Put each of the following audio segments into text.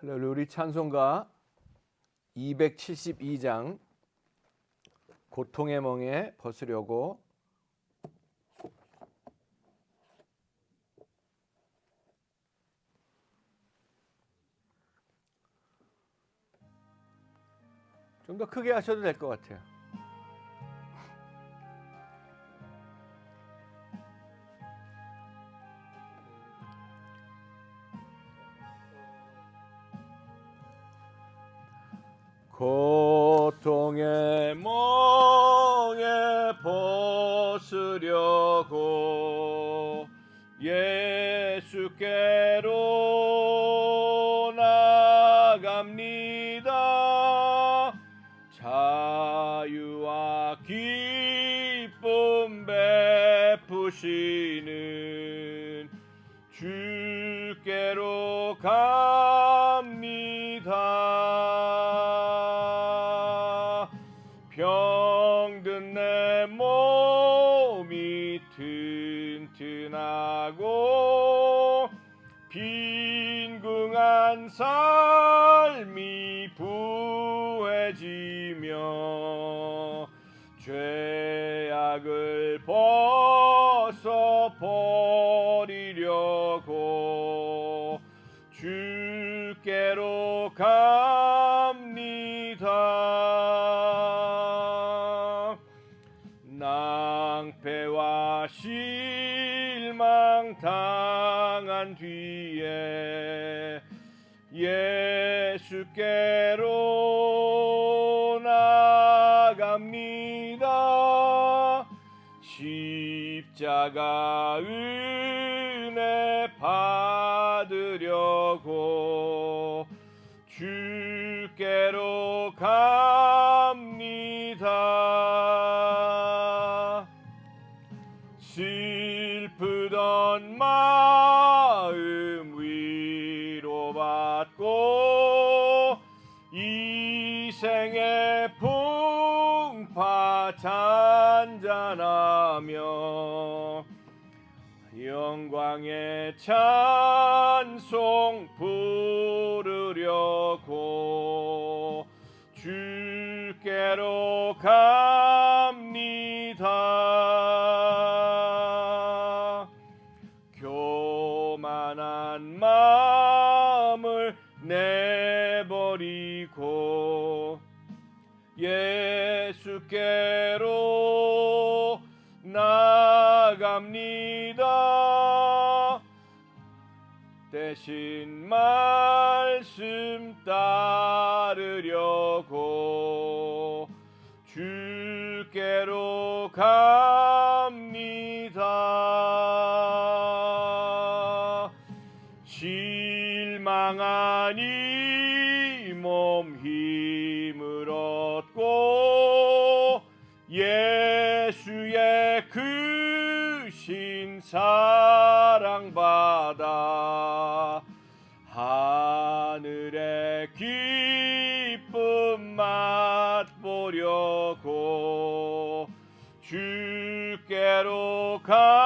우리 찬송가 272장 고통의 멍에 벗으려고 좀 더 크게 하셔도 될 것 같아요. 고통의 멍에 벗으려고 예수께로 나갑니다. 자유와 기쁨 베푸시는 주께로 갑니다. 병든 내 몸이 튼튼하고 빈궁한 삶이 부해지며 죄악을 벗어버리려고 주께로 갑니다. 낭패와 실망 당한 뒤에 예수께로 나갑니다. 십자가 은혜 받으려고 주께로 갑니다. 슬프던 마음 위로받고 이 생의 풍파 잔잔하며 영광의 찬송 부르려고 주께로 갑니다. 교만한 마음을 내버리고 예수께로 나갑니다. 대신 말씀 따르려고 주께로 갑니다. 실망한 이 몸 힘을 얻고 예수의 크신 사랑받아 하늘의 기쁨 맛보려고 주께로 갑니다.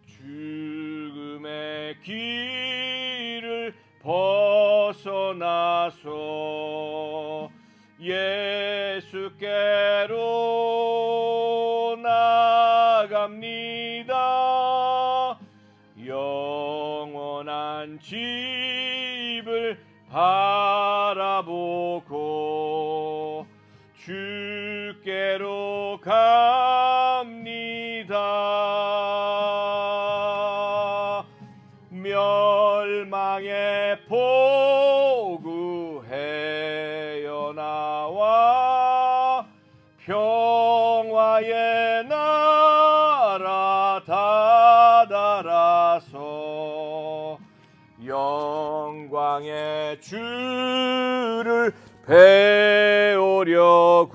죽음의 길을 벗어나서 예수께로 나갑니다. 영원한 집을 바라보고 주께로 갑니다. 멸망의 포구해여 나와 평화의 나라 다다라서 영광의 주를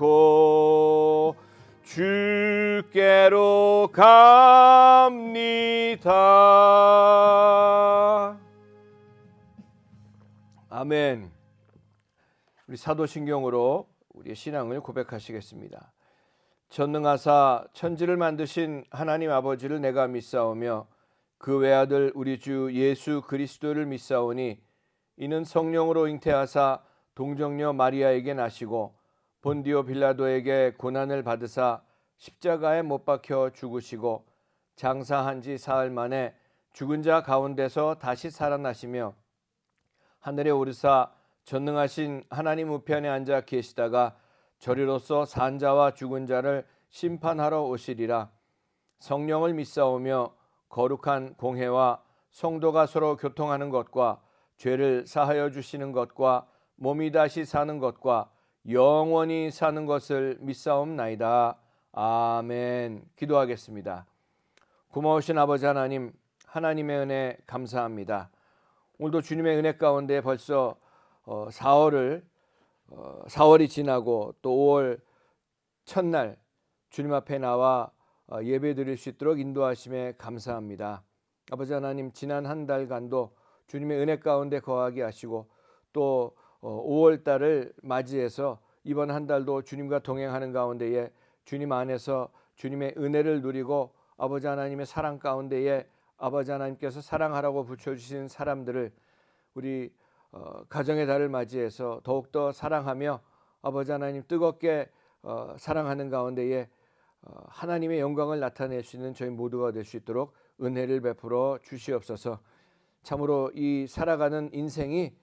배우려고 주께로 갑니다. 아멘. 우리 사도신경으로 우리의 신앙을 고백하시겠습니다. 전능하사 천지를 만드신 하나님 아버지를 내가 믿사오며 그 외아들 우리 주 예수 그리스도를 믿사오니 이는 성령으로 잉태하사 동정녀 마리아에게 나시고 본디오 빌라도에게 고난을 받으사 십자가에 못 박혀 죽으시고 장사한 지 사흘 만에 죽은 자 가운데서 다시 살아나시며 하늘에 오르사 전능하신 하나님 우편에 앉아 계시다가 저리로서 산 자와 죽은 자를 심판하러 오시리라. 성령을 믿사오며 거룩한 공회와 성도가 서로 교통하는 것과 죄를 사하여 주시는 것과 몸이 다시 사는 것과 영원히 사는 것을 믿사옵나이다. 아멘. 기도하겠습니다. 고마우신 아버지 하나님, 하나님의 은혜 감사합니다. 오늘도 주님의 은혜 가운데 벌써 4월이 지나고 또 5월 첫날 주님 앞에 나와 예배 드릴 수 있도록 인도하심에 감사합니다. 아버지 하나님, 지난 한 달간도 주님의 은혜 가운데 거하게 하시고 또 5월 달을 맞이해서 이번 한 달도 주님과 동행하는 가운데에 주님 안에서 주님의 은혜를 누리고 아버지 하나님의 사랑 가운데에 아버지 하나님께서 사랑하라고 붙여주신 사람들을 우리 가정의 달을 맞이해서 더욱더 사랑하며 아버지 하나님 뜨겁게 사랑하는 가운데에 하나님의 영광을 나타낼 수 있는 저희 모두가 될 수 있도록 은혜를 베풀어 주시옵소서. 참으로 이 살아가는 인생이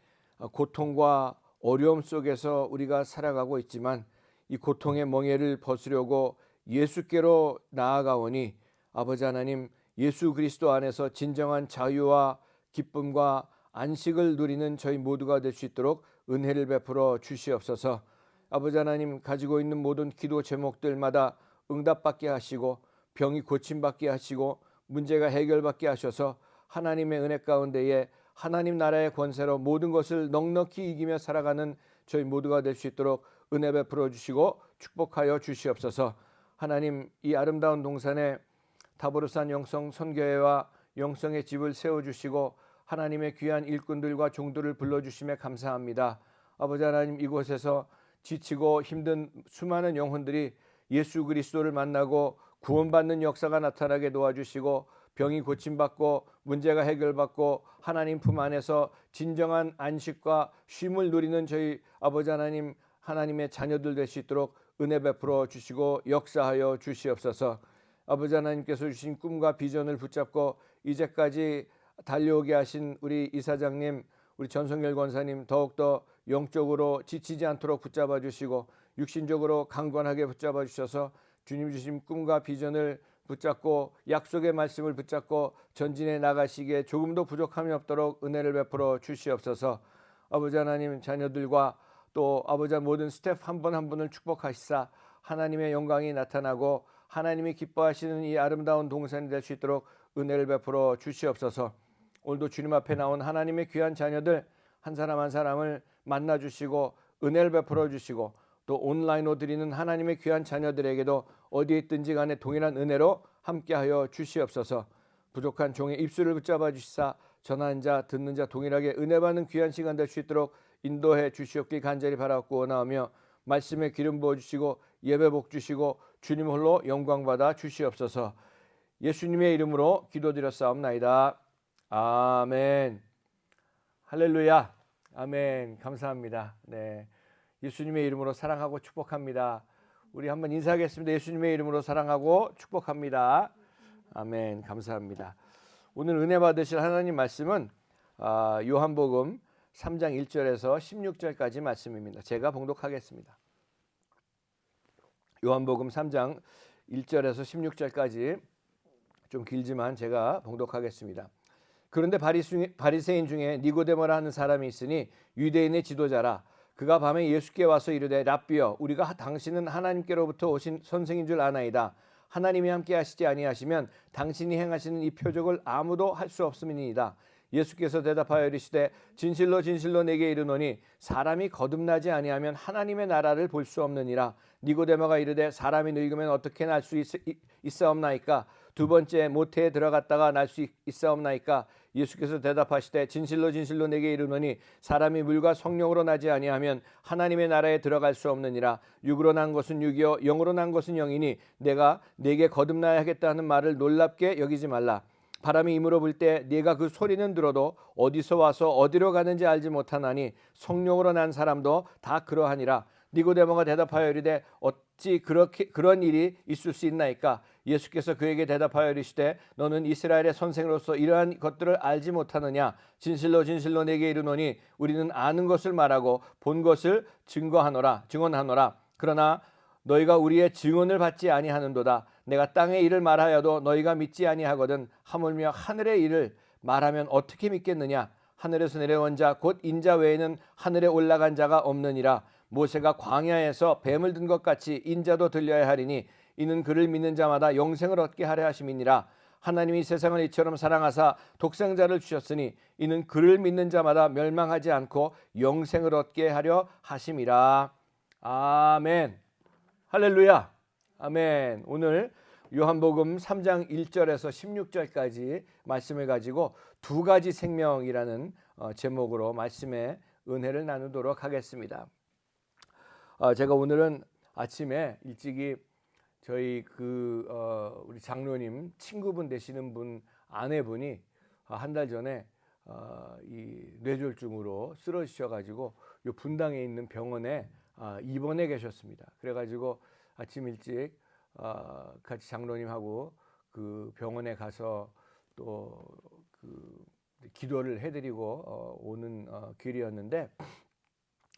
고통과 어려움 속에서 우리가 살아가고 있지만 이 고통의 멍에를 벗으려고 예수께로 나아가오니 아버지 하나님, 예수 그리스도 안에서 진정한 자유와 기쁨과 안식을 누리는 저희 모두가 될 수 있도록 은혜를 베풀어 주시옵소서. 아버지 하나님, 가지고 있는 모든 기도 제목들마다 응답받게 하시고 병이 고침받게 하시고 문제가 해결받게 하셔서 하나님의 은혜 가운데에 하나님 나라의 권세로 모든 것을 넉넉히 이기며 살아가는 저희 모두가 될 수 있도록 은혜 베풀어 주시고 축복하여 주시옵소서. 하나님, 이 아름다운 동산에 다보르산 영성 선교회와 영성의 집을 세워주시고 하나님의 귀한 일꾼들과 종들을 불러주심에 감사합니다. 아버지 하나님, 이곳에서 지치고 힘든 수많은 영혼들이 예수 그리스도를 만나고 구원받는 역사가 나타나게 도와주시고 병이 고침받고 문제가 해결받고 하나님 품 안에서 진정한 안식과 쉼을 누리는 저희 아버지 하나님, 하나님의 자녀들 될 수 있도록 은혜 베풀어 주시고 역사하여 주시옵소서. 아버지 하나님께서 주신 꿈과 비전을 붙잡고 이제까지 달려오게 하신 우리 이사장님, 우리 전성열 권사님 더욱더 영적으로 지치지 않도록 붙잡아 주시고 육신적으로 강건하게 붙잡아 주셔서 주님 주신 꿈과 비전을 붙잡고 약속의 말씀을 붙잡고 전진해 나가시기에 조금도 부족함이 없도록 은혜를 베풀어 주시옵소서. 아버지 하나님, 자녀들과 또 아버지 모든 스태프 한 분 한 분을 축복하시사 하나님의 영광이 나타나고 하나님이 기뻐하시는 이 아름다운 동산이 될 수 있도록 은혜를 베풀어 주시옵소서. 오늘도 주님 앞에 나온 하나님의 귀한 자녀들 한 사람 한 사람을 만나 주시고 은혜를 베풀어 주시고 또 온라인으로 드리는 하나님의 귀한 자녀들에게도 어디에 있든지 간에 동일한 은혜로 함께하여 주시옵소서. 부족한 종의 입술을 붙잡아 주시사 전하는 자 듣는 자 동일하게 은혜 받는 귀한 시간 될 수 있도록 인도해 주시옵기 간절히 바라옵고 원하오며 말씀에 기름 부어 주시고 예배 복 주시고 주님 홀로 영광 받아 주시옵소서. 예수님의 이름으로 기도드렸사옵나이다. 아멘. 할렐루야. 아멘. 감사합니다. 네, 예수님의 이름으로 사랑하고 축복합니다. 우리 한번 인사하겠습니다. 예수님의 이름으로 사랑하고 축복합니다. 아멘. 감사합니다. 오늘 은혜 받으실 하나님 말씀은 요한복음 3장 1절에서 16절까지 말씀입니다. 제가 봉독하겠습니다. 요한복음 3장 1절에서 16절까지 좀 길지만 제가 봉독하겠습니다. 그런데 바리새인 중에 니고데모라 하는 사람이 있으니 유대인의 지도자라. 그가 밤에 예수께 와서 이르되 랍비여, 우리가 당신은 하나님께로부터 오신 선생인 줄 아나이다. 하나님이 함께 하시지 아니하시면 당신이 행하시는 이 표적을 아무도 할 수 없음이니이다. 예수께서 대답하여 이르시되 진실로 진실로 내게 이르노니 사람이 거듭나지 아니하면 하나님의 나라를 볼 수 없느니라. 니고데모가 이르되 사람이 늙으면 어떻게 날 수 있사옵나이까? 두 번째 모태에 들어갔다가 날 수 있사옵나이까? 예수께서 대답하시되 진실로 진실로 내게 이르노니 사람이 물과 성령으로 나지 아니하면 하나님의 나라에 들어갈 수 없느니라. 육으로 난 것은 육이요 영으로 난 것은 영이니 내가 네게 거듭나야 하겠다 하는 말을 놀랍게 여기지 말라. 바람이 이물어 불 때 네가 그 소리는 들어도 어디서 와서 어디로 가는지 알지 못하나니 성령으로 난 사람도 다 그러하니라. 니고데모가 대답하여 이르되 어찌 그런 일이 있을 수 있나이까? 예수께서 그에게 대답하여 이르시되 너는 이스라엘의 선생으로서 이러한 것들을 알지 못하느냐? 진실로 진실로 내게 이르노니 우리는 아는 것을 말하고 본 것을 증언하노라. 그러나 너희가 우리의 증언을 받지 아니하는도다. 내가 땅의 일을 말하여도 너희가 믿지 아니하거든. 하물며 하늘의 일을 말하면 어떻게 믿겠느냐? 하늘에서 내려온 자 곧 인자 외에는 하늘에 올라간 자가 없느니라. 모세가 광야에서 뱀을 든 것 같이 인자도 들려야 하리니 이는 그를 믿는 자마다 영생을 얻게 하려 하심이니라. 하나님이 세상을 이처럼 사랑하사 독생자를 주셨으니 이는 그를 믿는 자마다 멸망하지 않고 영생을 얻게 하려 하심이라. 아멘. 할렐루야. 아멘. 오늘 요한복음 3장 1절에서 16절까지 말씀을 가지고 두 가지 생명이라는 제목으로 말씀의 은혜를 나누도록 하겠습니다. 제가 오늘은 아침에 일찍이 저희 우리 장로님 친구분 되시는 분 아내분이 한 달 전에 이 뇌졸중으로 쓰러지셔가지고 요 분당에 있는 병원에 입원해 계셨습니다. 그래가지고 아침 일찍 같이 장로님하고 그 병원에 가서 또 그 기도를 해드리고 오는 길이었는데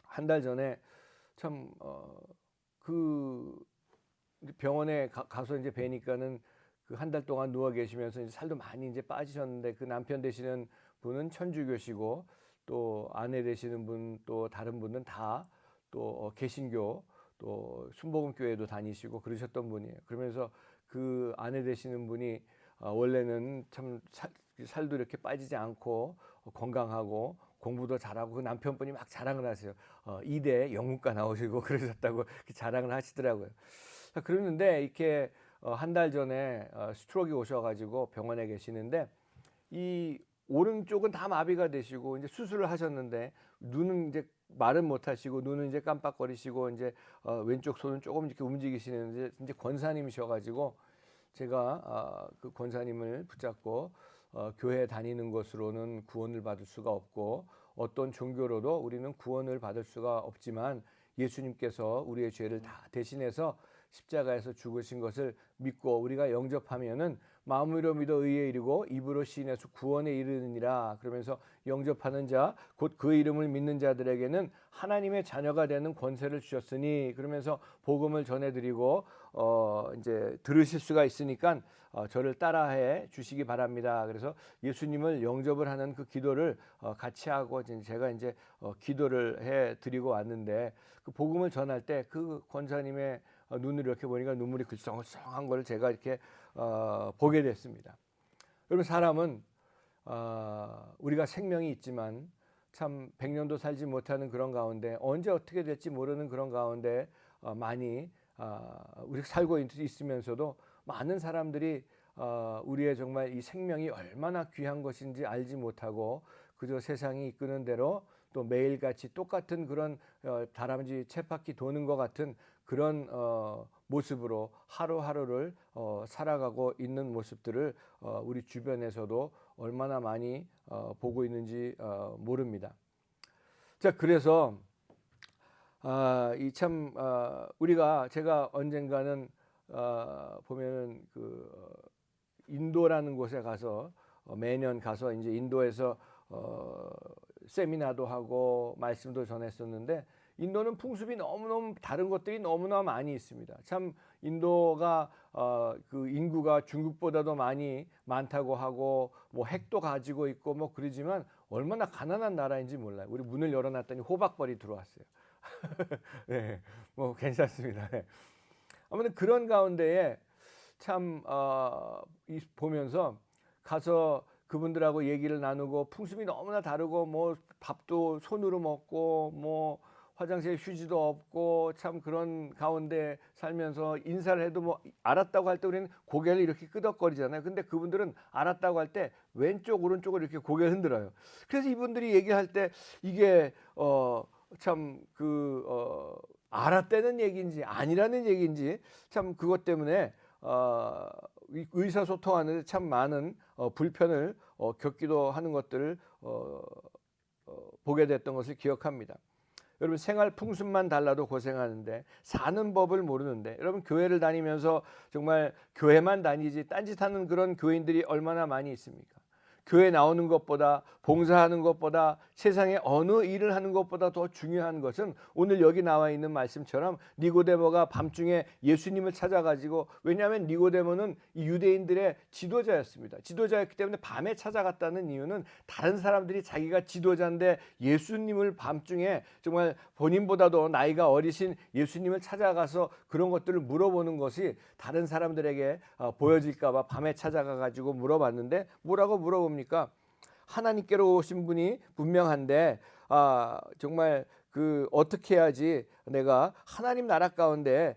한 달 전에 참 그 병원에 가서 이제 뵈니까는 그 한 달 동안 누워 계시면서 이제 살도 많이 이제 빠지셨는데 그 남편 되시는 분은 천주교시고 또 아내 되시는 분 또 다른 분은 다 또 개신교 또 순복음교회도 다니시고 그러셨던 분이에요. 그러면서 그 아내 되시는 분이 원래는 참 살도 이렇게 빠지지 않고 건강하고 공부도 잘하고 그 남편분이 막 자랑을 하세요. 이대 영문과 나오시고 그러셨다고 자랑을 하시더라고요. 그러는데 이렇게 한 달 전에 스트로크가 오셔가지고 병원에 계시는데 이 오른쪽은 다 마비가 되시고 이제 수술을 하셨는데 눈은 이제 말은 못 하시고 눈은 이제 깜빡거리시고 이제 왼쪽 손은 조금 이렇게 움직이시는데 이제 권사님이셔가지고 제가 그 권사님을 붙잡고 교회 다니는 것으로는 구원을 받을 수가 없고 어떤 종교로도 우리는 구원을 받을 수가 없지만 예수님께서 우리의 죄를 다 대신해서 십자가에서 죽으신 것을 믿고 우리가 영접하면은 마음으로 믿어 의에 이르고 입으로 시인해서 구원에 이르느니라. 그러면서 영접하는 자 곧 그 이름을 믿는 자들에게는 하나님의 자녀가 되는 권세를 주셨으니 그러면서 복음을 전해드리고 이제 들으실 수가 있으니까 저를 따라해 주시기 바랍니다. 그래서 예수님을 영접을 하는 그 기도를 같이 하고 제가 이제 기도를 해 드리고 왔는데 그 복음을 전할 때 그 권사님의 눈을 이렇게 보니까 눈물이 글썽글썽한 걸 제가 이렇게 보게 됐습니다. 여러분 사람은 우리가 생명이 있지만 참 100년도 살지 못하는 그런 가운데 언제 어떻게 될지 모르는 그런 가운데 많이 우리가 살고 있으면서도 많은 사람들이 우리의 정말 이 생명이 얼마나 귀한 것인지 알지 못하고 그저 세상이 이끄는 대로 또 매일같이 똑같은 그런 다람쥐 쳇바퀴 도는 것 같은 그런 모습으로 하루하루를 살아가고 있는 모습들을 우리 주변에서도 얼마나 많이 보고 있는지 모릅니다. 자, 그래서 우리가 제가 언젠가는 보면은 그 인도라는 곳에 가서 매년 가서 이제 인도에서 세미나도 하고 말씀도 전했었는데 인도는 풍습이 너무너무 다른 것들이 너무나 많이 있습니다. 참 인도가 그 인구가 중국보다도 많다고 하고 뭐 핵도 가지고 있고 뭐 그러지만 얼마나 가난한 나라인지 몰라요. 우리 문을 열어놨더니 호박벌이 들어왔어요. 네, 뭐 괜찮습니다. 네. 아무튼 그런 가운데에 참 보면서 가서 그분들하고 얘기를 나누고 풍습이 너무나 다르고 뭐 밥도 손으로 먹고 뭐 화장실에 휴지도 없고 참 그런 가운데 살면서 인사를 해도 뭐 알았다고 할 때 우리는 고개를 이렇게 끄덕거리잖아요. 근데 그분들은 알았다고 할 때 왼쪽 오른쪽을 이렇게 고개를 흔들어요. 그래서 이분들이 얘기할 때 이게 참 알았다는 얘기인지 아니라는 얘기인지 참 그것 때문에 의사소통하는데 참 많은 불편을 겪기도 하는 것들을 보게 됐던 것을 기억합니다. 여러분 생활 풍습만 달라도 고생하는데 사는 법을 모르는데 여러분 교회를 다니면서 정말 교회만 다니지 딴짓하는 그런 교인들이 얼마나 많이 있습니까? 교회 나오는 것보다 봉사하는 것보다 세상에 어느 일을 하는 것보다 더 중요한 것은 오늘 여기 나와 있는 말씀처럼 니고데모가 밤중에 예수님을 찾아가지고, 왜냐하면 니고데모는 이 유대인들의 지도자였습니다. 지도자였기 때문에 밤에 찾아갔다는 이유는 다른 사람들이 자기가 지도자인데 예수님을 밤중에 정말 본인보다도 나이가 어리신 예수님을 찾아가서 그런 것들을 물어보는 것이 다른 사람들에게 보여질까 봐 밤에 찾아가가지고 물어봤는데 뭐라고 물어봅니까? 하나님께로 오신 분이 분명한데 정말 어떻게 해야지 내가 하나님 나라 가운데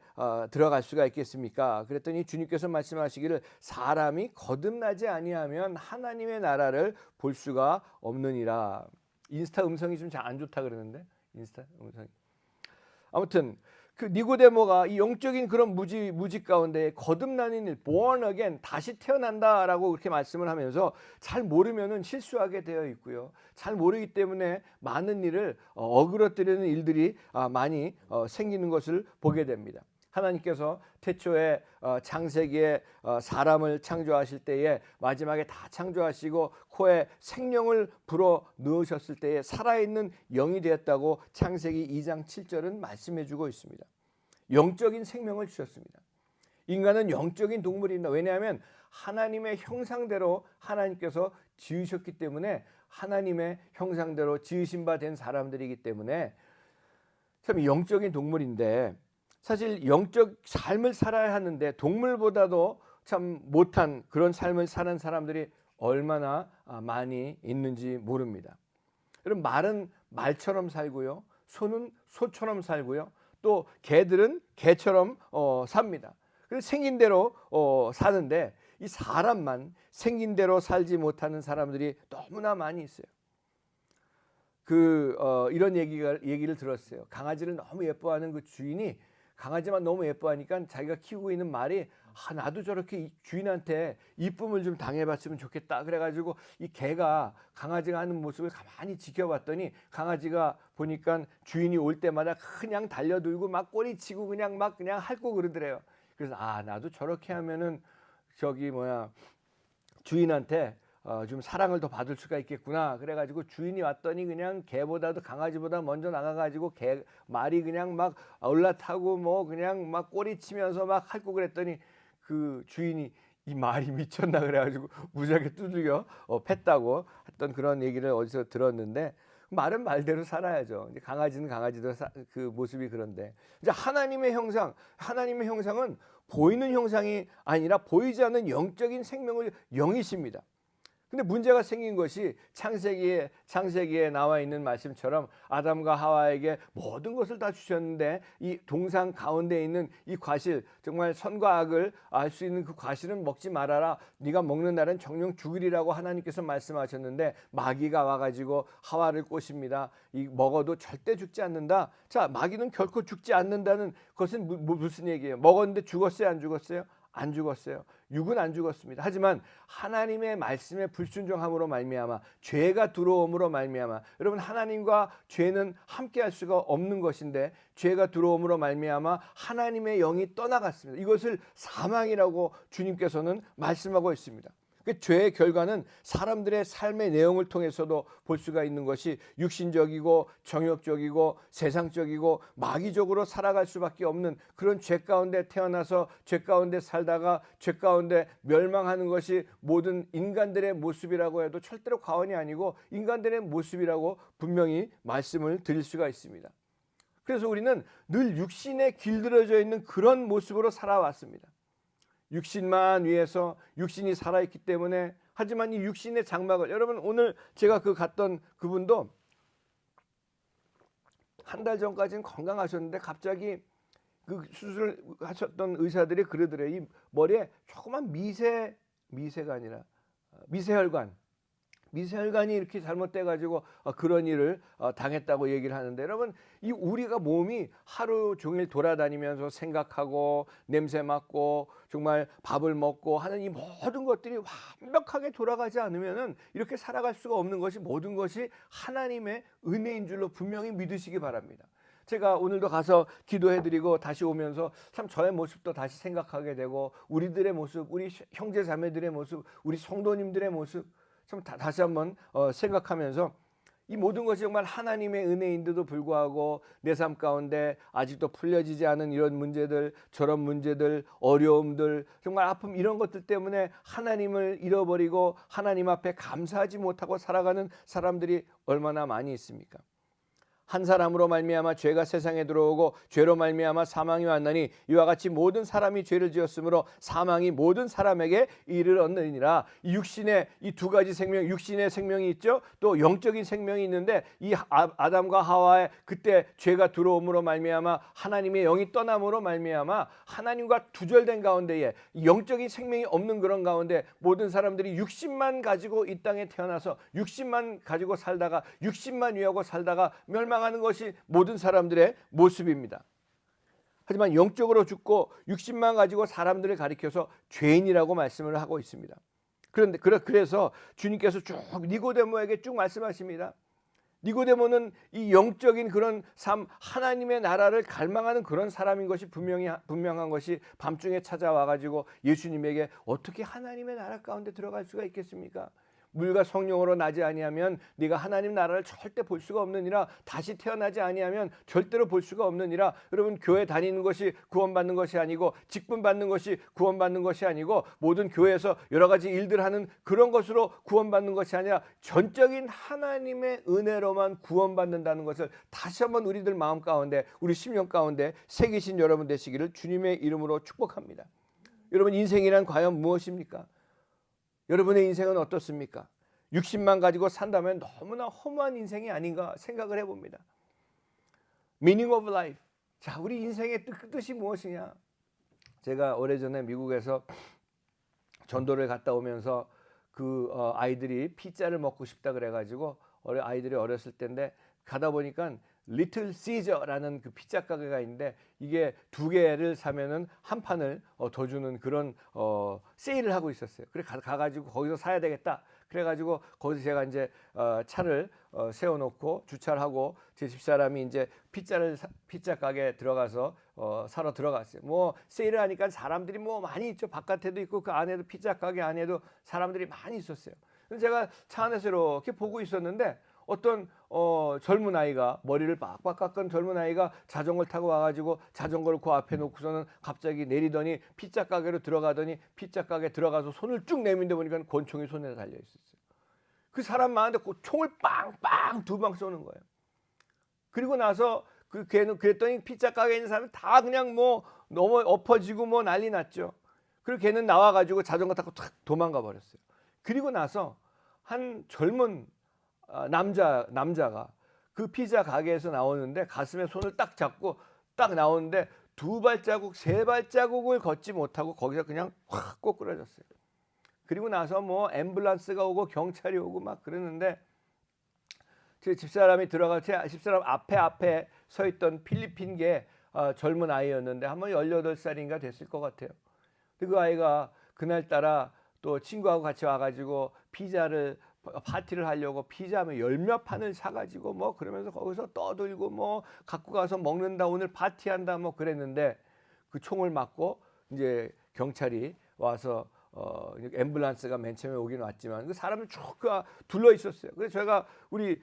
들어갈 수가 있겠습니까? 그랬더니 주님께서 말씀하시기를 사람이 거듭나지 아니하면 하나님의 나라를 볼 수가 없느니라. 인스타 음성이 좀 잘 안 좋다 그러는데, 인스타 음성이. 아무튼 니고데모가 이 영적인 그런 무지 가운데 거듭나는 일, born again, 다시 태어난다라고 그렇게 말씀을 하면서 잘 모르면은 실수하게 되어 있고요. 잘 모르기 때문에 많은 일을 어그러뜨리는 일들이 많이 생기는 것을 보게 됩니다. 하나님께서 태초에 창세기에 사람을 창조하실 때에 마지막에 다 창조하시고 코에 생명을 불어 넣으셨을 때에 살아있는 영이 되었다고 창세기 2장 7절은 말씀해 주고 있습니다. 영적인 생명을 주셨습니다. 인간은 영적인 동물입니다. 왜냐하면 하나님의 형상대로 하나님께서 지으셨기 때문에, 하나님의 형상대로 지으신 바 된 사람들이기 때문에 참 영적인 동물인데, 사실 영적 삶을 살아야 하는데 동물보다도 참 못한 그런 삶을 사는 사람들이 얼마나 많이 있는지 모릅니다. 여러분, 말은 말처럼 살고요, 소는 소처럼 살고요, 또 개들은 개처럼 삽니다. 그래서 생긴 대로 사는데 이 사람만 생긴 대로 살지 못하는 사람들이 너무나 많이 있어요. 이런 얘기를 들었어요. 강아지를 너무 예뻐하는 그 주인이 강아지만 너무 예뻐하니까 자기가 키우고 있는 말이 나도 저렇게 주인한테 이쁨을 좀 당해봤으면 좋겠다. 그래가지고 이 개가 강아지가 하는 모습을 가만히 지켜봤더니 강아지가 보니까 주인이 올 때마다 그냥 달려들고 막 꼬리치고 그냥 핥고 그러더래요. 그래서 나도 저렇게 하면은 주인한테 좀 사랑을 더 받을 수가 있겠구나. 그래가지고 주인이 왔더니 그냥 개보다도 강아지보다 먼저 나가가지고 말이 그냥 막 올라타고 그냥 막 꼬리치면서 막 핥고 그랬더니 그 주인이 이 말이 미쳤나 그래가지고 무지하게 두들겨 팼다고 했던 그런 얘기를 어디서 들었는데, 말은 말대로 살아야죠. 이제 강아지는 강아지대로 그 모습이 그런데, 이제 하나님의 형상은 보이는 형상이 아니라 보이지 않는 영적인 생명을 영이십니다. 근데 문제가 생긴 것이 창세기에 나와 있는 말씀처럼 아담과 하와에게 모든 것을 다 주셨는데 이 동상 가운데 있는 이 과실, 정말 선과 악을 알 수 있는 그 과실은 먹지 말아라. 네가 먹는 날은 정령 죽으리라고 하나님께서 말씀하셨는데 마귀가 와가지고 하와를 꼬십니다. 먹어도 절대 죽지 않는다. 자, 마귀는 결코 죽지 않는다는 것은 무슨 얘기예요? 먹었는데 죽었어요? 안 죽었어요? 안 죽었어요. 육은 안 죽었습니다. 하지만 하나님의 말씀에 불순종함으로 말미암아, 죄가 들어옴으로 말미암아, 여러분, 하나님과 죄는 함께할 수가 없는 것인데 죄가 들어옴으로 말미암아 하나님의 영이 떠나갔습니다. 이것을 사망이라고 주님께서는 말씀하고 있습니다. 죄의 결과는 사람들의 삶의 내용을 통해서도 볼 수가 있는 것이 육신적이고 정욕적이고 세상적이고 마귀적으로 살아갈 수밖에 없는 그런 죄 가운데 태어나서 죄 가운데 살다가 죄 가운데 멸망하는 것이 모든 인간들의 모습이라고 해도 절대로 과언이 아니고 인간들의 모습이라고 분명히 말씀을 드릴 수가 있습니다. 그래서 우리는 늘 육신에 길들여져 있는 그런 모습으로 살아왔습니다. 육신만 위해서, 육신이 살아있기 때문에. 하지만 이 육신의 장막을, 여러분, 오늘 제가 갔던 그분도 한 달 전까지는 건강하셨는데 갑자기 그 수술을 하셨던 의사들이 그러더래요. 이 머리에 조그만 미세가 아니라 미세혈관, 미세혈관이 이렇게 잘못돼 가지고 그런 일을 당했다고 얘기를 하는데, 여러분, 이 우리가 몸이 하루 종일 돌아다니면서 생각하고 냄새 맡고 정말 밥을 먹고 하는 이 모든 것들이 완벽하게 돌아가지 않으면은 이렇게 살아갈 수가 없는 것이, 모든 것이 하나님의 은혜인 줄로 분명히 믿으시기 바랍니다. 제가 오늘도 가서 기도해드리고 다시 오면서 참 저의 모습도 다시 생각하게 되고, 우리들의 모습, 우리 형제 자매들의 모습, 우리 성도님들의 모습 참 다시 한번 생각하면서, 이 모든 것이 정말 하나님의 은혜인데도 불구하고 내 삶 가운데 아직도 풀려지지 않은 이런 문제들, 저런 문제들, 어려움들, 정말 아픔, 이런 것들 때문에 하나님을 잃어버리고 하나님 앞에 감사하지 못하고 살아가는 사람들이 얼마나 많이 있습니까? 한 사람으로 말미암아 죄가 세상에 들어오고 죄로 말미암아 사망이 왔나니 이와 같이 모든 사람이 죄를 지었으므로 사망이 모든 사람에게 이르렀느니라. 이 육신의 이 두 가지 생명, 육신의 생명이 있죠. 또 영적인 생명이 있는데, 이 아담과 하와의 그때 죄가 들어옴으로 말미암아 하나님의 영이 떠남으로 말미암아 하나님과 두절된 가운데에 영적인 생명이 없는 그런 가운데 모든 사람들이 육신만 가지고 이 땅에 태어나서 육신만 가지고 살다가 육신만 위하고 살다가 멸망하는 것이 모든 사람들의 모습입니다. 하지만 영적으로 죽고 육신만 가지고 사람들을 가리켜서 죄인이라고 말씀을 하고 있습니다. 그런데 그래서 주님께서 쭉 니고데모에게 쭉 말씀하십니다. 니고데모는 이 영적인 그런 삶, 하나님의 나라를 갈망하는 그런 사람인 것이 분명한 것이, 밤중에 찾아와 가지고 예수님에게 어떻게 하나님의 나라 가운데 들어갈 수가 있겠습니까? 물과 성령으로 나지 아니하면 네가 하나님 나라를 절대 볼 수가 없느니라. 다시 태어나지 아니하면 절대로 볼 수가 없느니라. 여러분, 교회 다니는 것이 구원받는 것이 아니고, 직분 받는 것이 구원받는 것이 아니고, 모든 교회에서 여러 가지 일들 하는 그런 것으로 구원받는 것이 아니라 전적인 하나님의 은혜로만 구원받는다는 것을 다시 한번 우리들 마음 가운데, 우리 심령 가운데 새기신 여러분 되시기를 주님의 이름으로 축복합니다. 여러분, 인생이란 과연 무엇입니까? 여러분의 인생은 어떻습니까? 육신만 가지고 산다면 너무나 허무한 인생이 아닌가 생각을 해봅니다. Meaning of life. 자, 우리 인생의 뜻이 무엇이냐? 제가 오래전에 미국에서 전도를 갔다 오면서 아이들이 피자를 먹고 싶다 그래가지고, 아이들이 어렸을 때인데 가다 보니까 리틀 시저라는 그 피자 가게가 있는데, 이게 2개를 사면은 한 판을 더 주는 그런 세일을 하고 있었어요. 그래 가가지고 거기서 사야 되겠다. 그래가지고 거기서 제가 이제 차를 세워놓고 주차를 하고 제 집사람이 이제 피자 가게에 들어가서 사러 들어갔어요. 뭐 세일을 하니까 사람들이 뭐 많이 있죠. 바깥에도 있고 그 안에도, 피자 가게 안에도 사람들이 많이 있었어요. 그래서 제가 차 안에서 이렇게 보고 있었는데, 어떤 젊은 아이가, 머리를 빡빡 깎은 젊은 아이가 자전거를 타고 와가지고 자전거를 그 앞에 놓고서는 갑자기 내리더니 피자 가게로 들어가더니, 피자 가게 들어가서 손을 쭉 내밀는데 보니까 권총이 손에 달려 있었어요. 그 사람 많은데 그 총을 빵빵 2방 쏘는 거예요. 그리고 나서 걔는 그랬더니 피자 가게에 있는 사람이 다 그냥 뭐 너무 엎어지고 뭐 난리 났죠. 그리고 걔는 나와가지고 자전거 타고 탁 도망가 버렸어요. 그리고 나서 한 젊은 남자가 그 피자 가게에서 나오는데 가슴에 손을 딱 잡고 딱 나오는데 2발자국, 3발자국을 걷지 못하고 거기서 그냥 확 꼬꾸라졌어요. 그리고 나서 뭐 앰뷸런스가 오고 경찰이 오고 막 그러는데, 제 집사람이 제 집사람 앞에 서 있던 필리핀계 젊은 아이였는데 아마 18살인가 됐을 것 같아요. 근데 그 아이가 그날따라 또 친구하고 같이 와가지고 파티를 하려고 피자 10몇 판을 사가지고 뭐 그러면서 거기서 떠들고 뭐 갖고 가서 먹는다, 오늘 파티한다 뭐 그랬는데, 그 총을 맞고 이제 경찰이 와서 앰뷸런스가 맨 처음에 오긴 왔지만 그 사람들 쭉 둘러 있었어요. 그래서 제가 우리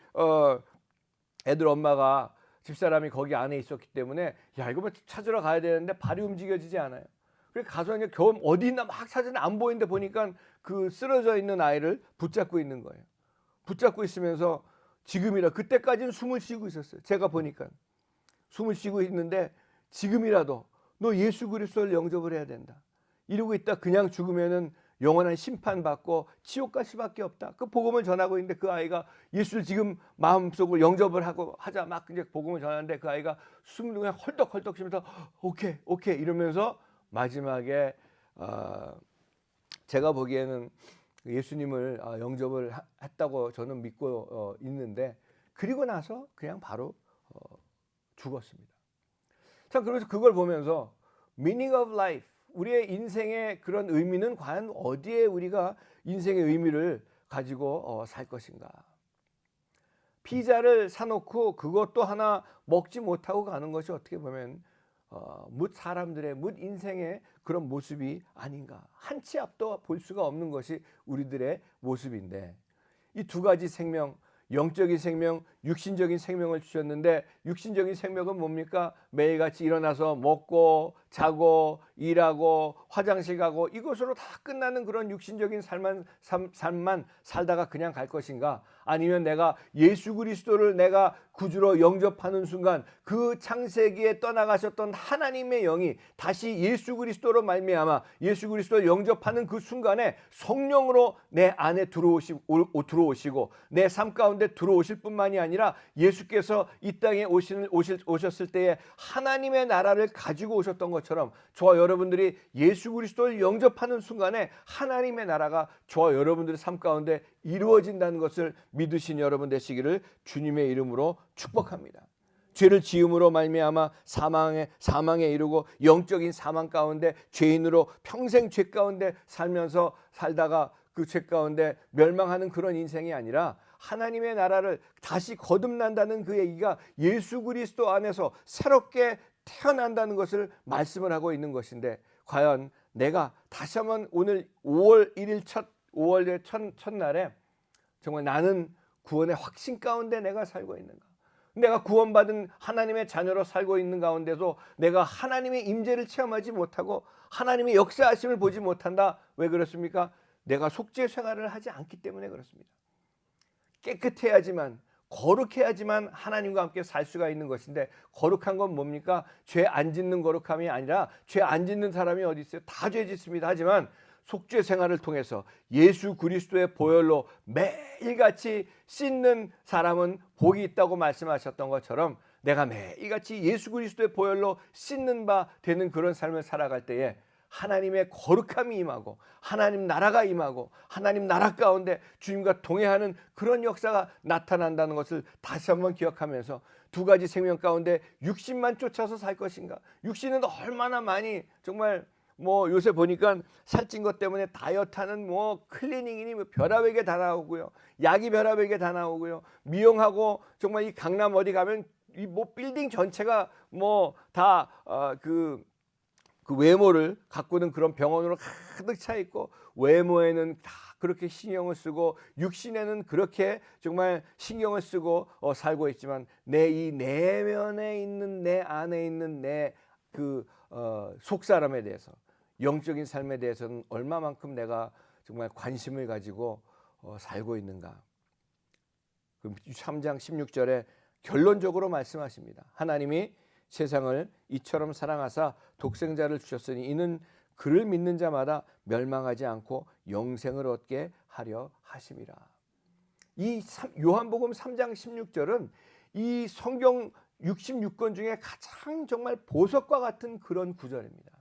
애들 엄마가, 집사람이 거기 안에 있었기 때문에 야, 이거 뭐 찾으러 가야 되는데 발이 움직여지지 않아요. 그래서 가서 이제 겨우 어디 있나 막 찾았는데 안 보이는데 보니까 그 쓰러져 있는 아이를 붙잡고 있는 거예요. 붙잡고 있으면서 그때까지는 숨을 쉬고 있었어요. 제가 보니까 숨을 쉬고 있는데, 지금이라도 너 예수 그리스도를 영접을 해야 된다. 이러고 있다 그냥 죽으면은 영원한 심판받고 지옥 갈 수밖에 없다. 그 복음을 전하고 있는데, 그 아이가 예수를 지금 마음속으로 영접을 하자 막 이제 복음을 전하는데, 그 아이가 숨을 그냥 헐떡헐떡 쉬면서 오케이 이러면서 마지막에 제가 보기에는 예수님을 영접을 했다고 저는 믿고 있는데, 그리고 나서 그냥 바로 죽었습니다. 자, 그래서 그걸 보면서 meaning of life, 우리의 인생의 그런 의미는 과연 어디에 우리가 인생의 의미를 가지고 살 것인가. 피자를 사놓고 그것도 하나 먹지 못하고 가는 것이 어떻게 보면 뭇 사람들의 뭇 인생의 그런 모습이 아닌가. 한 치 앞도 볼 수가 없는 것이 우리들의 모습인데, 이 두 가지 생명, 영적인 생명, 육신적인 생명을 주셨는데, 육신적인 생명은 뭡니까? 매일같이 일어나서 먹고 자고 일하고 화장실 가고 이것으로 다 끝나는 그런 육신적인 삶만 살다가 그냥 갈 것인가? 아니면 내가 예수 그리스도를 내가 구주로 영접하는 순간 그 창세기에 떠나가셨던 하나님의 영이 다시 예수 그리스도로 말미암아 예수 그리스도를 영접하는 그 순간에 성령으로 내 안에 들어오시고 내 삶 가운데 들어오실 뿐만이 아니라, 예수께서 이 땅에 오셨을 때에 하나님의 나라를 가지고 오셨던 것처럼 저와 여러분들이 예수 그리스도를 영접하는 순간에 하나님의 나라가 저와 여러분들의 삶 가운데 이루어진다는 것을 믿으신 여러분 되시기를 주님의 이름으로 축복합니다. 죄를 지음으로 말미암아 사망에 이르고 영적인 사망 가운데 죄인으로 평생 죄 가운데 살다가 그 죄 가운데 멸망하는 그런 인생이 아니라, 하나님의 나라를 다시 거듭난다는 그 얘기가 예수 그리스도 안에서 새롭게 태어난다는 것을 말씀을 하고 있는 것인데, 과연 내가 다시 한번 오늘 5월 1일 5월의 첫날에 정말 나는 구원의 확신 가운데 내가 살고 있는가? 내가 구원받은 하나님의 자녀로 살고 있는 가운데도 내가 하나님의 임재를 체험하지 못하고 하나님의 역사하심을 보지 못한다. 왜 그렇습니까? 내가 속죄 생활을 하지 않기 때문에 그렇습니다. 깨끗해야지만, 거룩해야지만 하나님과 함께 살 수가 있는 것인데, 거룩한 건 뭡니까? 죄 안 짓는 거룩함이 아니라, 죄 안 짓는 사람이 어디 있어요? 다 죄 짓습니다. 하지만 속죄 생활을 통해서 예수 그리스도의 보혈로 매일같이 씻는 사람은 복이 있다고 말씀하셨던 것처럼, 내가 매일같이 예수 그리스도의 보혈로 씻는 바 되는 그런 삶을 살아갈 때에 하나님의 거룩함이 임하고 하나님 나라가 임하고 하나님 나라 가운데 주님과 동행하는 그런 역사가 나타난다는 것을 다시 한번 기억하면서, 두 가지 생명 가운데 육신만 쫓아서 살 것인가? 육신은 얼마나 많이 정말 요새 보니까 살찐 것 때문에 다이어트하는 클리닝이니 별하게 다 나오고요, 약이 별하게 다 나오고요, 미용하고 정말 이 강남 어디 가면 이 빌딩 전체가 다 그 외모를 가꾸는 그런 병원으로 가득 차 있고, 외모에는 다 그렇게 신경을 쓰고 육신에는 그렇게 정말 신경을 쓰고 살고 있지만, 내 이 내면에 있는, 내 안에 있는 내 속사람에 대해서, 영적인 삶에 대해서는 얼마만큼 내가 정말 관심을 가지고 살고 있는가. 3장 16절에 결론적으로 말씀하십니다. 하나님이 세상을 이처럼 사랑하사 독생자를 주셨으니 이는 그를 믿는 자마다 멸망하지 않고 영생을 얻게 하려 하심이라. 이 요한복음 3장 16절은 이 성경 66권 중에 가장 정말 보석과 같은 그런 구절입니다.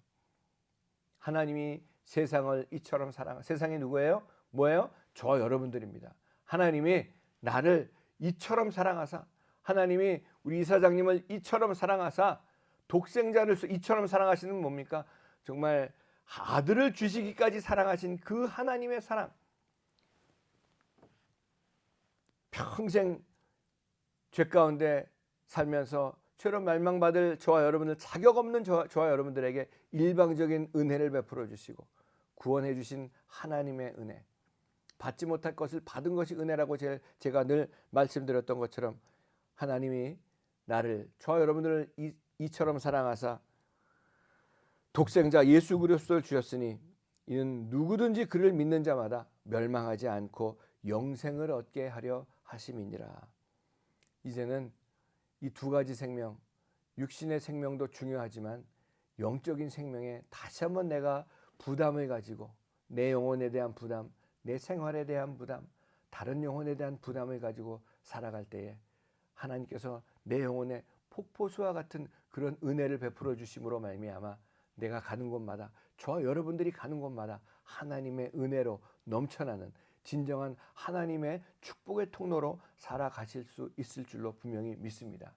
하나님이 세상을 이처럼 세상이 누구예요? 뭐예요? 저 여러분들입니다. 하나님이 나를 이처럼 사랑하사, 하나님이 우리 이사장님을 이처럼 사랑하사, 독생자를 이처럼 사랑하시는 뭡니까? 정말 아들을 주시기까지 사랑하신 그 하나님의 사랑, 평생 죄 가운데 살면서 죄로 멸망받을 저와 여러분들, 자격 없는 저와 여러분들에게 일방적인 은혜를 베풀어 주시고 구원해 주신 하나님의 은혜, 받지 못할 것을 받은 것이 은혜라고 제가 늘 말씀드렸던 것처럼, 하나님이 나를, 저와 여러분들을 이처럼 사랑하사 독생자 예수 그리스도를 주셨으니 이는 누구든지 그를 믿는 자마다 멸망하지 않고 영생을 얻게 하려 하심이니라. 이제는 이 두 가지 생명, 육신의 생명도 중요하지만 영적인 생명에 다시 한번 내가 부담을 가지고, 내 영혼에 대한 부담, 내 생활에 대한 부담, 다른 영혼에 대한 부담을 가지고 살아갈 때에 하나님께서 내 영혼에 폭포수와 같은 그런 은혜를 베풀어 주심으로 말미암아 내가 가는 곳마다, 저와 여러분들이 가는 곳마다 하나님의 은혜로 넘쳐나는 진정한 하나님의 축복의 통로로 살아가실 수 있을 줄로 분명히 믿습니다.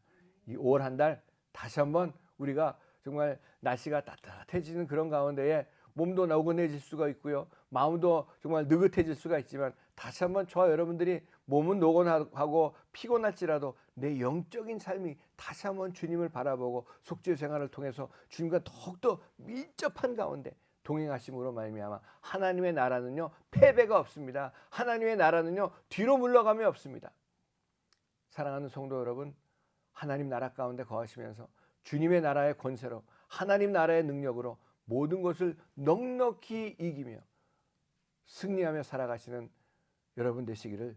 이 5월 한 달 다시 한번 우리가 정말 날씨가 따뜻해지는 그런 가운데에 몸도 나고해질 수가 있고요. 마음도 정말 느긋해질 수가 있지만 다시 한번 저와 여러분들이 몸은 노곤하고 피곤할지라도 내 영적인 삶이 다시 한번 주님을 바라보고 속죄 생활을 통해서 주님과 더욱더 밀접한 가운데 동행하심으로 말미암아 하나님의 나라는요 패배가 없습니다. 하나님의 나라는요 뒤로 물러감이 없습니다. 사랑하는 성도 여러분, 하나님 나라 가운데 거하시면서 주님의 나라의 권세로 하나님 나라의 능력으로 모든 것을 넉넉히 이기며 승리하며 살아가시는 여러분 되시기를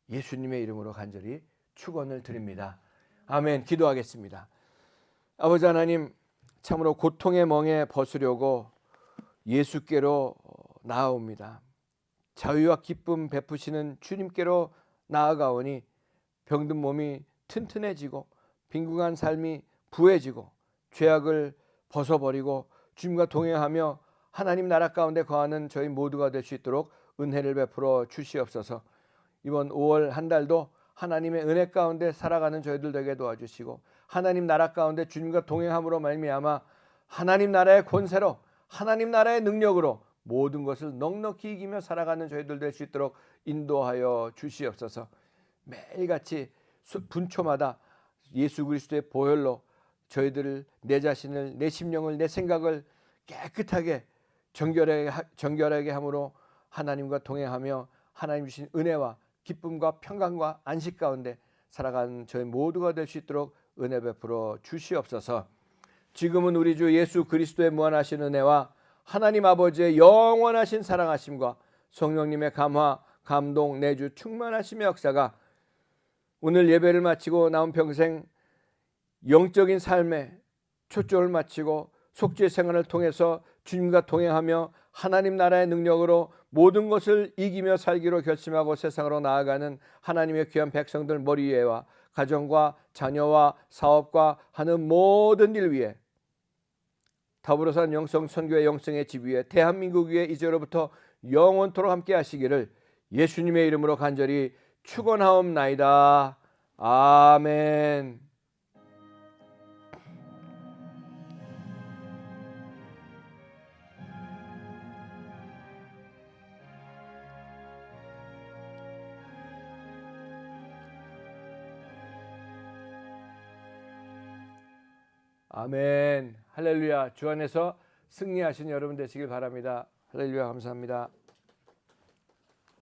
예수님의 이름으로 간절히 축원을 드립니다. 아멘. 기도하겠습니다. 아버지 하나님, 참으로 고통의 멍에 벗으려고 예수께로 나아옵니다. 자유와 기쁨 베푸시는 주님께로 나아가오니 병든 몸이 튼튼해지고 빈궁한 삶이 부해지고 죄악을 벗어버리고 주님과 동행하며 하나님 나라 가운데 거하는 저희 모두가 될 수 있도록 은혜를 베풀어 주시옵소서. 이번 5월 한 달도 하나님의 은혜 가운데 살아가는 저희들 되게 도와주시고 하나님 나라 가운데 주님과 동행함으로 말미암아 하나님 나라의 권세로 하나님 나라의 능력으로 모든 것을 넉넉히 이기며 살아가는 저희들 될 수 있도록 인도하여 주시옵소서. 매일같이 분초마다 예수 그리스도의 보혈로 저희들을, 내 자신을, 내 심령을, 내 생각을 깨끗하게 정결하게 함으로 하나님과 동행하며 하나님 주신 은혜와 기쁨과 평강과 안식 가운데 살아가는 저희 모두가 될 수 있도록 은혜 베풀어 주시옵소서. 지금은 우리 주 예수 그리스도의 무한하신 은혜와 하나님 아버지의 영원하신 사랑하심과 성령님의 감화, 감동, 내주 충만하심의 역사가 오늘 예배를 마치고 남은 평생 영적인 삶에 초점을 맞추고 속죄 생활을 통해서 주님과 동행하며 하나님 나라의 능력으로 모든 것을 이기며 살기로 결심하고 세상으로 나아가는 하나님의 귀한 백성들 머리 위에와 가정과 자녀와 사업과 하는 모든 일 위에 더불어 산 영성 선교의 영성의 집 위에 대한민국 위에 이제로부터 영원토록 함께 하시기를 예수님의 이름으로 간절히 축원하옵나이다. 아멘. 아멘. 할렐루야. 주 안에서 승리하신 여러분 되시길 바랍니다. 할렐루야. 감사합니다.